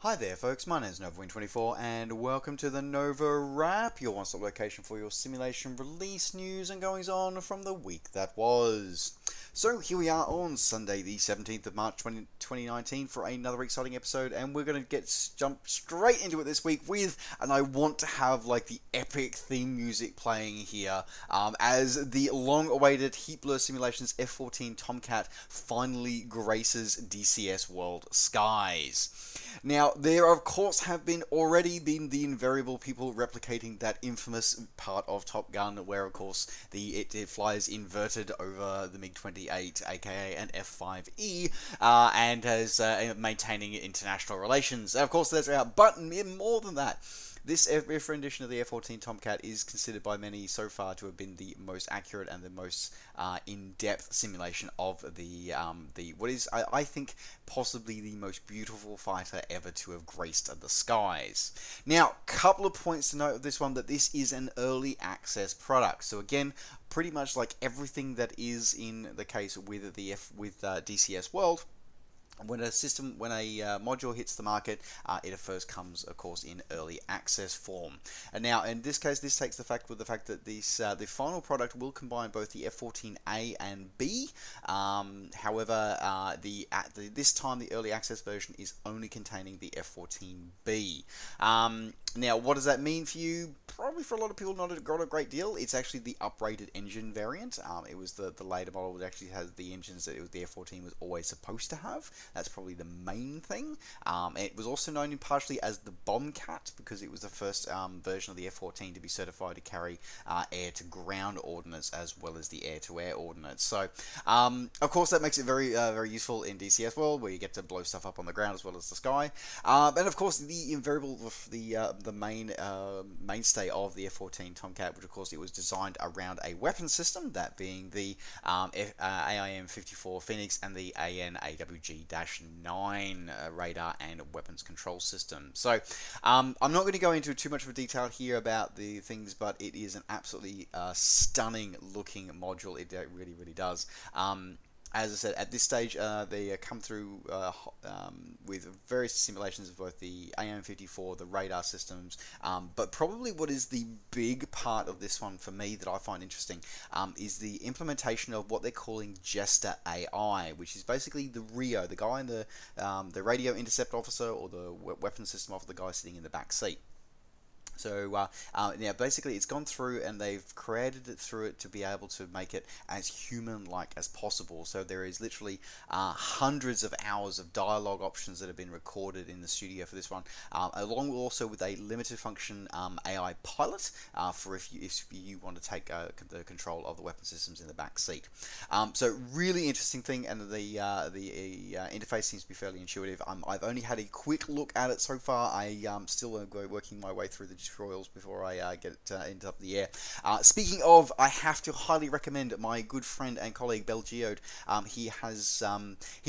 Hi there folks, my name is NovaWrap24 and welcome to the NovaWrap, your one-stop location for your simulation release news and goings on from the week that was. So here we are on Sunday the 17th of March 2019 for another exciting episode, and we're going to jump straight into it this week with, and I want to have like the epic theme music playing here as the long-awaited Heat Blur Simulations F14 Tomcat finally graces DCS World skies. Now, there of course have already been the invariable people replicating that infamous part of Top Gun where of course it flies inverted over the MiG-28, aka an F5E, and has maintaining international relations. Of course, that's out, but more than that. This rendition of the F14 Tomcat is considered by many so far to have been the most accurate and the most in-depth simulation of what is, I think, possibly the most beautiful fighter ever to have graced the skies. Now, couple of points to note of this one, that this is an early access product. So again, pretty much like everything that is in the case with DCS World, when a module hits the market, it first comes, of course, in early access form. And now, in this case, this takes the fact that the final product will combine both the F14A and B. However, this time the early access version is only containing the F14B. Now, what does that mean for you? Probably for a lot of people, not a great deal. It's actually the uprated engine variant. It was the later model that actually has the engines that the F14 was always supposed to have. That's probably the main thing. It was also known partially as the Bombcat because it was the first version of the F14 to be certified to carry air-to-ground ordnance as well as the air-to-air ordnance. So, of course, that makes it very, very useful in DCS World, where you get to blow stuff up on the ground as well as the sky. And of course, the mainstay of the F14 Tomcat, which of course it was designed around a weapon system, that being the AIM-54 Phoenix and the AN-AWG-9 radar and weapons control system. So I'm not going to go into too much of a detail here about the things, but it is an absolutely stunning looking module. It really, really does. As I said, at this stage, they come through with various simulations of both the AIM-54, the radar systems, but probably what is the big part of this one for me that I find interesting is the implementation of what they're calling Jester AI, which is basically the RIO, the guy in the radio intercept officer or the weapon system officer, the guy sitting in the back seat. So yeah, basically it's gone through and they've created it through it to be able to make it as human-like as possible. So there is literally hundreds of hours of dialogue options that have been recorded in the studio for this one, along also with a limited function AI pilot for if you want to take the control of the weapon systems in the back seat. So really interesting thing, and the interface seems to be fairly intuitive. I've only had a quick look at it so far. I still working my way through the tutorials before I get it into up the air. Speaking of, I have to highly recommend my good friend and colleague Belgeode. He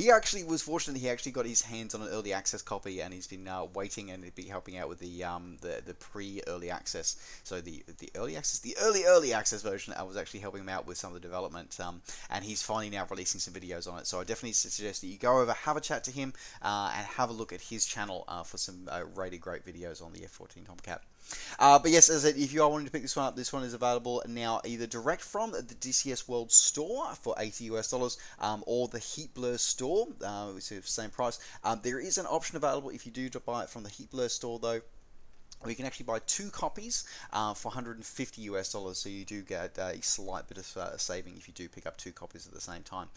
actually was fortunate. He actually got his hands on an early access copy, and he's been waiting and be helping out with the pre-early access. So the early access version, I was actually helping him out with some of the development, and he's finally now releasing some videos on it. So I definitely suggest that you go over, have a chat to him, and have a look at his channel for some really great videos on the F14 Tomcat. But yes, as I said, if you are wanting to pick this one up, this one is available now either direct from the DCS World store for $80 US, or the Heat Blur store, which is the same price. There is an option available if you do buy it from the Heat Blur store, though. Or you can actually buy 2 copies for $150 US, so you do get a slight bit of saving if you do pick up 2 copies at the same time.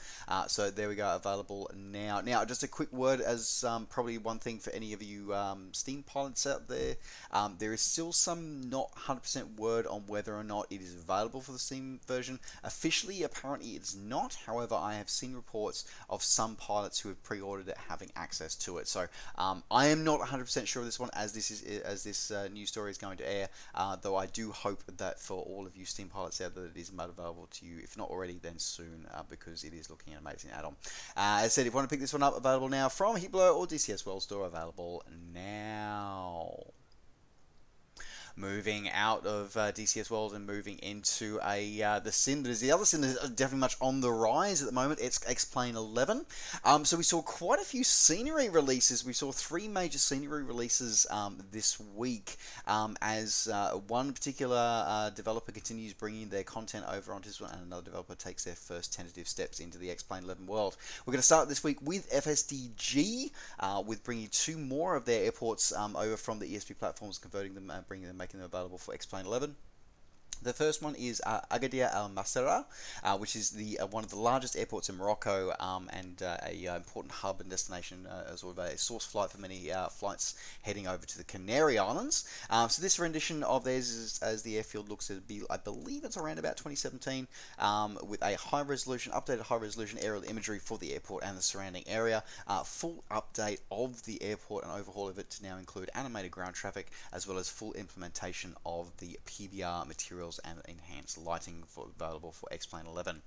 So there we go, available now. Now, just a quick word as probably one thing for any of you Steam pilots out there. There is still some not 100% word on whether or not it is available for the Steam version. Officially, apparently it's not. However, I have seen reports of some pilots who have pre-ordered it having access to it. So I am not 100% sure of this one as this news story is going to air, though I do hope that for all of you Steam pilots out there that it is available to you, if not already, then soon, because it is looking an amazing add-on. As I said, if you want to pick this one up, available now from Heat Blur or DCS World Store, available now. Moving out of DCS World and moving into the sim that is the other sim that is definitely much on the rise at the moment. It's X-Plane 11. So we saw quite a few scenery releases. We saw 3 major scenery releases this week as one particular developer continues bringing their content over onto this one, and another developer takes their first tentative steps into the X-Plane 11 world. We're going to start this week with FSDG, with bringing 2 more of their airports over from the ESP platforms, converting them and making them available for X-Plane 11. The first one is Agadir Al Masera, which is one of the largest airports in Morocco, and a important hub and destination, as well as a source flight for many flights heading over to the Canary Islands. So this rendition of theirs, is, as the airfield looks to be, I believe it's around about 2017, with a updated high-resolution aerial imagery for the airport and the surrounding area. Full update of the airport and overhaul of it to now include animated ground traffic, as well as full implementation of the PBR materials and enhanced lighting available for X-Plane 11.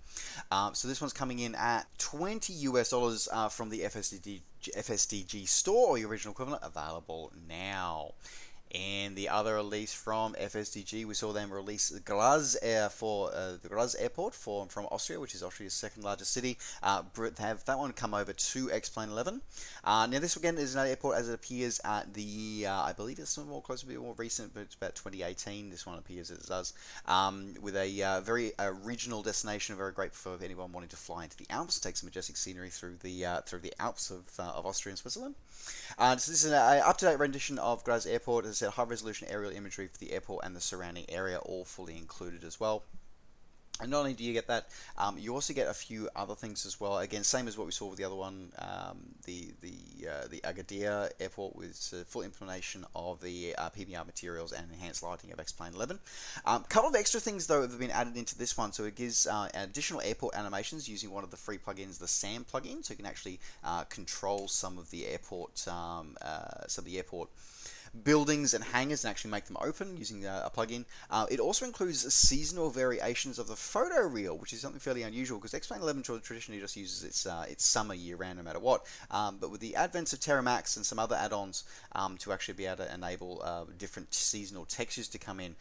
So this one's coming in at $20 from the FSDG store, or the original equivalent, available now. And the other release from FSDG, we saw them release Graz for the Graz airport from Austria, which is Austria's second largest city. Have that one come over to X-Plane 11. Now this again is another airport as it appears at the, I believe it's more close, a bit more recent, but it's about 2018. This one appears as it does, with a very regional destination, very great for anyone wanting to fly into the Alps, take some majestic scenery through the Alps of Austria and Switzerland. So this is an up-to-date rendition of Graz Airport. As I said, high-resolution aerial imagery for the airport and the surrounding area, all fully included as well. And not only do you get that, you also get a few other things as well. Again, same as what we saw with the other one, the Agadir airport, with full implementation of the PBR materials and enhanced lighting of X-Plane 11. A couple of extra things though have been added into this one. So it gives additional airport animations using one of the free plugins, the SAM plugin, so you can actually control some of the airport buildings and hangars and actually make them open using a plugin. It also includes seasonal variations of the photo reel, which is something fairly unusual because X-Plane 11 traditionally just uses its summer year-round no matter what. But with the advent of Terramax and some other add-ons to actually be able to enable different seasonal textures to come in,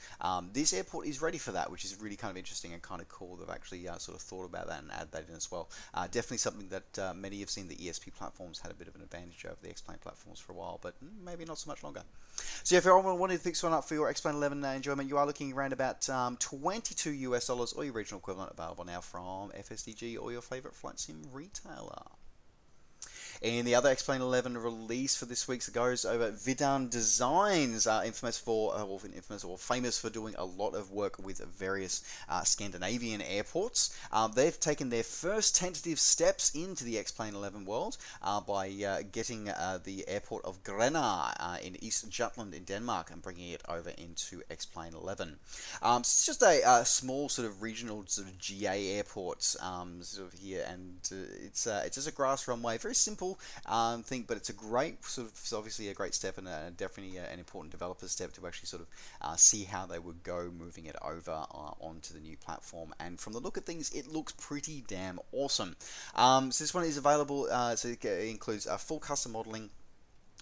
this airport is ready for that, which is really kind of interesting and kind of cool. They've actually sort of thought about that and add that in as well. Definitely something that many have seen the ESP platforms had a bit of an advantage over the X-Plane platforms for a while, but maybe not so much longer. So if everyone wanted to fix one up for your X-Plane 11 enjoyment, you are looking around about $22 or your regional equivalent, available now from FSDG or your favorite flight sim retailer. And the other X-Plane 11 release for this week goes over Vidan Designs, famous for doing a lot of work with various Scandinavian airports. They've taken their first tentative steps into the X-Plane 11 world by getting the airport of Grenaa in East Jutland in Denmark and bringing it over into X-Plane 11. So it's just a small sort of regional sort of GA airport sort of here, and it's just a grass runway, very simple thing, but it's a great sort of, it's obviously a great step and definitely an important developer step to actually sort of see how they would go moving it over onto the new platform. And from the look of things, it looks pretty damn awesome. So this one is available, so it includes full custom modeling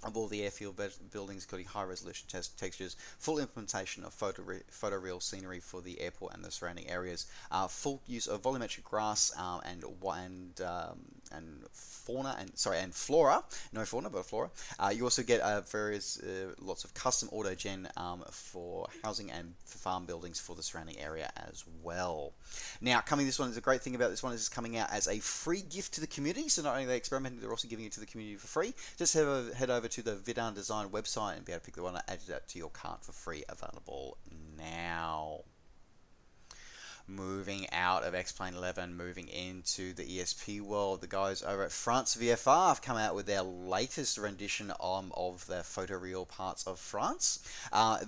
of all the airfield buildings, including high-resolution textures, full implementation of photoreal scenery for the airport and the surrounding areas, full use of volumetric grass and flora. No fauna, but flora. You also get lots of custom auto-gen for housing and for farm buildings for the surrounding area as well. Now, this one is a great thing about this one is it's coming out as a free gift to the community. So not only are they experimenting, they're also giving it to the community for free. Just head over to the Vidan Design website and be able to pick the one and add that to your cart for free, available now. Moving out of X-Plane 11, moving into the ESP world, the guys over at France VFR have come out with their latest rendition of their photoreal parts of France.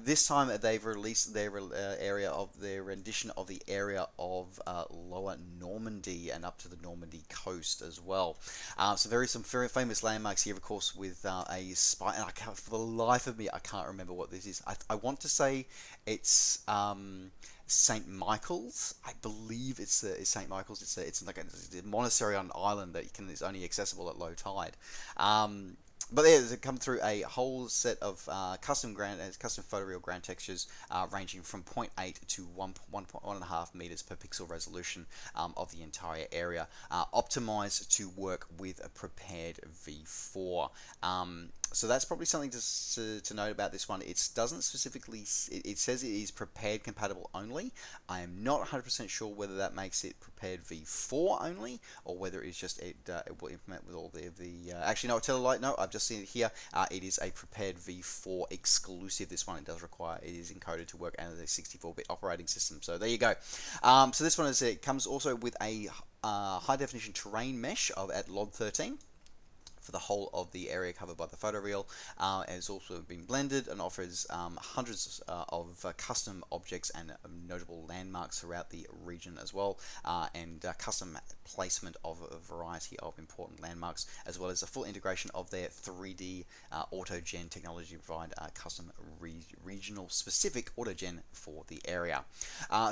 This time they've released their rendition of the area of Lower Normandy and up to the Normandy coast as well. Some very famous landmarks here, of course, with a spire. And for the life of me, I can't remember what this is. I want to say it's St. Michael's. I believe it's St. Michael's. It's like a monastery on an island that is only accessible at low tide. But there's come through a whole set of custom photoreal ground textures ranging from 0.8 to 1.5 meters per pixel resolution of the entire area, optimized to work with a prepared V4. So that's probably something to note about this one. It doesn't specifically, it says it is prepared compatible only. I am not 100% sure whether that makes it prepared V4 only, or whether it's just it will implement with all the actually no, tell a lie, no, I've just seen it here. It is a prepared V4 exclusive. This one, it is encoded to work under the 64-bit operating system. So there you go. So this one it comes also with a high definition terrain mesh at LOD 13 for the whole of the area covered by the photoreal. It has also been blended and offers hundreds of custom objects and notable landmarks throughout the region as well, and custom placement of a variety of important landmarks, as well as a full integration of their 3D autogen technology to provide custom regional specific autogen for the area.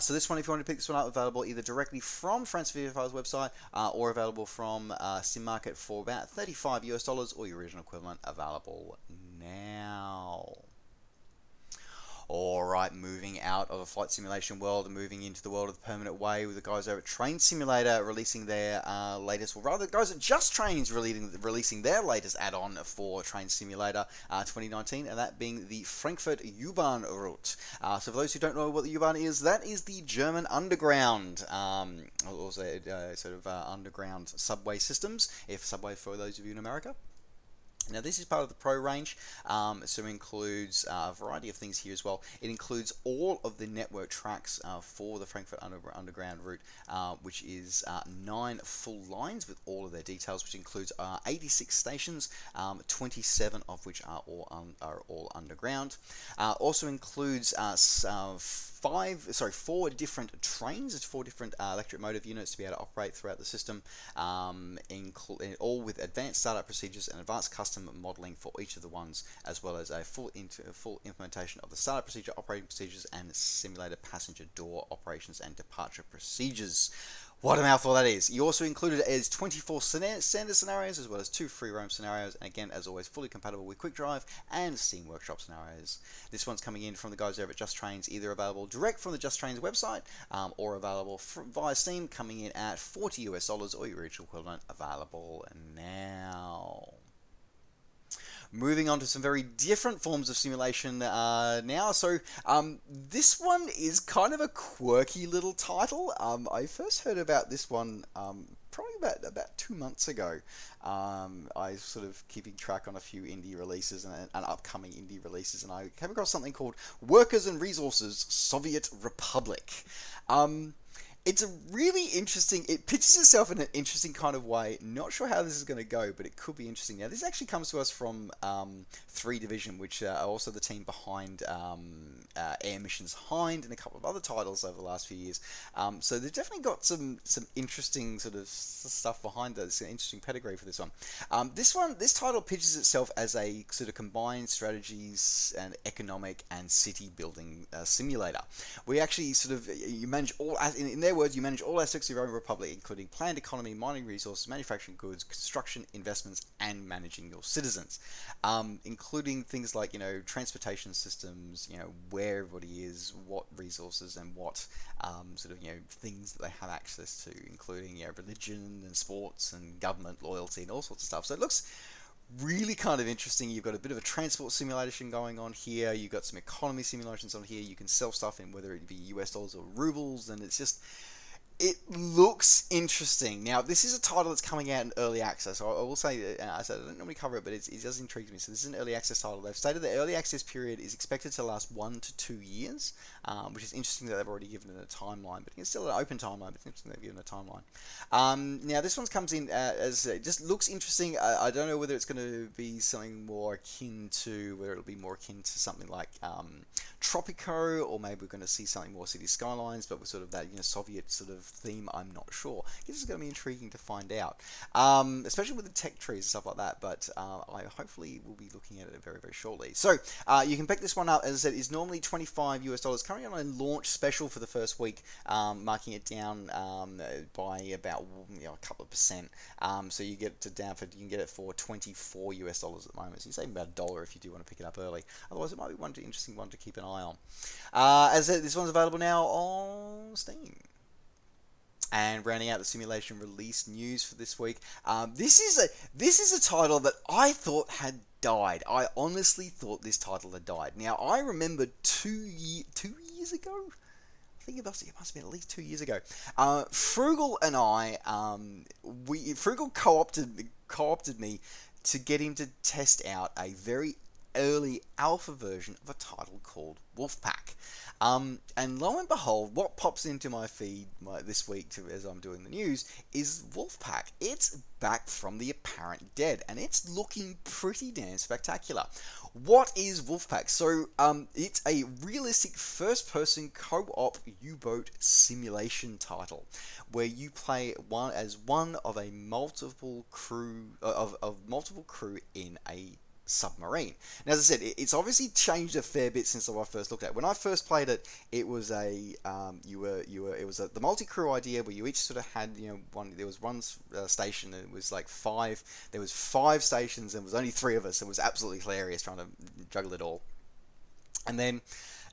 So this one, if you want to pick this one up, available either directly from France Videophile's website or available from Sim Market for about $35 US, or your original equivalent, available now. Alright, moving out of a flight simulation world and moving into the world of the permanent way with the guys over at Train Simulator releasing their latest, or rather the guys at Just Trains releasing their latest add-on for Train Simulator 2019, and that being the Frankfurt UBahn route. So for those who don't know what the U-Bahn is, that is the German underground, also sort of underground subway systems, if subway for those of you in America. Now this is part of the Pro range, so it includes a variety of things here as well. It includes all of the network tracks for the Frankfurt Underground route, which is 9 full lines with all of their details, which includes 86 stations, 27 of which are all underground. Also includes 4 different trains. It's 4 different electric motive units to be able to operate throughout the system, all with advanced startup procedures and advanced custom modeling for each of the ones, as well as a full implementation of the startup procedure, operating procedures, and simulator passenger door operations and departure procedures. What a mouthful that is. You also included as 24 standard scenarios, as well as 2 free roam scenarios, and again, as always, fully compatible with Quick Drive and Steam Workshop scenarios. This one's coming in from the guys over at Just Trains, either available direct from the Just Trains website, or available via Steam, coming in at $40 US, or your original equivalent, available now. Moving on to some very different forms of simulation now. So this one is kind of a quirky little title. I first heard about this one probably about 2 months ago. I was sort of keeping track on a few indie releases and upcoming indie releases, and I came across something called Workers and Resources Soviet Republic. It's a really interesting, it pitches itself in an interesting kind of way. Not sure how this is going to go, but it could be interesting. Now, this actually comes to us from 3 Division, which are also the team behind Air Missions Hind and a couple of other titles over the last few years. So they've definitely got some interesting sort of stuff behind this, an interesting pedigree for this one. This title pitches itself as a sort of combined strategies and economic and city building simulator. We actually sort of, you manage all, in their words, you manage all aspects of your own republic, including planned economy, mining resources, manufacturing goods, construction, investments, and managing your citizens, including things like, transportation systems, where everybody is, what resources, and what sort of, things that they have access to, including, religion and sports and government loyalty and all sorts of stuff. So it looks really kind of interesting. You've got a bit of a transport simulation going on here. You've got some economy simulations on here. You can sell stuff in whether it be US dollars or rubles, and it's just, it looks interesting. Now, this is a title that's coming out in early access. I will say, I don't normally cover it, but it does intrigue me. So this is an early access title. They've stated the early access period is expected to last 1 to 2 years, which is interesting that they've already given it a timeline, but it's still an open timeline, but it's interesting they've given a timeline. Now, this one comes in as, it just looks interesting. I don't know whether it's going to be something more akin to, whether it'll be more akin to something like Tropico, or maybe we're going to see something more City Skylines, but with sort of that, Soviet sort of theme, I'm not sure. This is going to be intriguing to find out, especially with the tech trees and stuff like that, but I hopefully will be looking at it very, very shortly. So you can pick this one up, as I said, is normally $25 US, currently on a launch special for the first week, marking it down by about a couple of percent. So you get it down for, you can get it for $24 US at the moment. So you save about $1 if you do want to pick it up early. Otherwise, it might be one interesting one to keep an eye on. As I said, this one's available now on Steam. And rounding out the simulation release news for this week, this is a title that I thought had died. I honestly thought this title had died. Now I remember 2 years ago. I think it must have been at least 2 years ago. Frugal and I, Frugal co-opted me to get him to test out a very early alpha version of a title called Wolfpack. And lo and behold, what pops into my feed this week as I'm doing the news is Wolfpack. It's back from the apparent dead, and it's looking pretty damn spectacular. What is Wolfpack? So, it's a realistic first-person co-op U-boat simulation title, where you play one of a multiple crew in a submarine. Now, as I said, it's obviously changed a fair bit since I first looked at it. When I first played it, it was the multi-crew idea where you each sort of had, there was one station, and it was like there was 5 stations, and it was only 3 of us. It was absolutely hilarious trying to juggle it all. And then,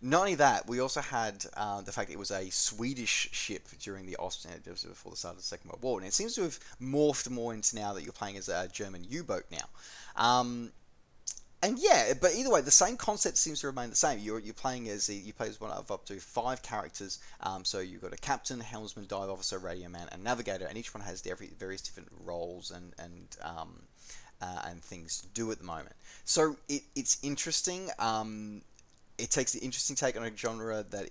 not only that, we also had the fact it was a Swedish ship during the before the start of the Second World War, and it seems to have morphed more into now that you're playing as a German U-boat now. And yeah, but either way, the same concept seems to remain the same. You're playing as one of up to 5 characters. So you've got a captain, helmsman, dive officer, radio man, and navigator, and each one has various different roles and things to do at the moment. So it's interesting. It takes an interesting take on a genre that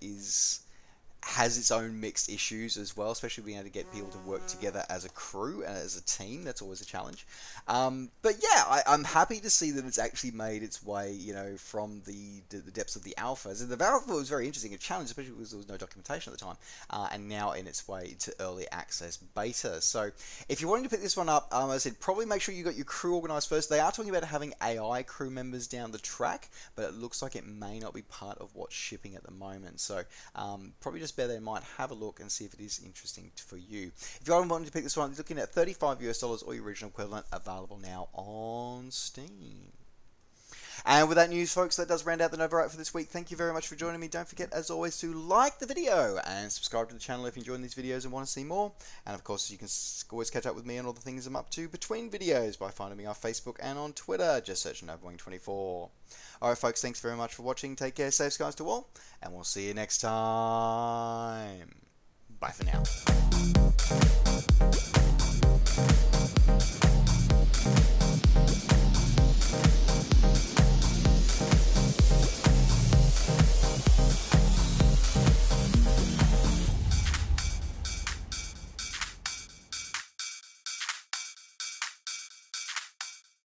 has its own mixed issues as well, especially being able to get people to work together as a crew and as a team. That's always a challenge. But yeah, I'm happy to see that it's actually made its way, from the depths of the alpha. So the alpha was very interesting, a challenge, especially because there was no documentation at the time, and now in its way to early access beta. So if you're wanting to pick this one up, as I said, probably make sure you got your crew organized first. They are talking about having AI crew members down the track, but it looks like it may not be part of what's shipping at the moment. So probably just bear that in mind. Have a look and see if it is interesting for you. If you haven't wanted to pick this one, you're looking at $35 US or your original equivalent, available now on Steam. And with that news, folks, that does round out the NovaWrap for this week. Thank you very much for joining me. Don't forget, as always, to like the video and subscribe to the channel if you're enjoying these videos and want to see more. And of course, you can always catch up with me on all the things I'm up to between videos by finding me on Facebook and on Twitter. Just search NovaWing24. Alright, folks, thanks very much for watching. Take care, safe skies to all, and we'll see you next time. Bye for now.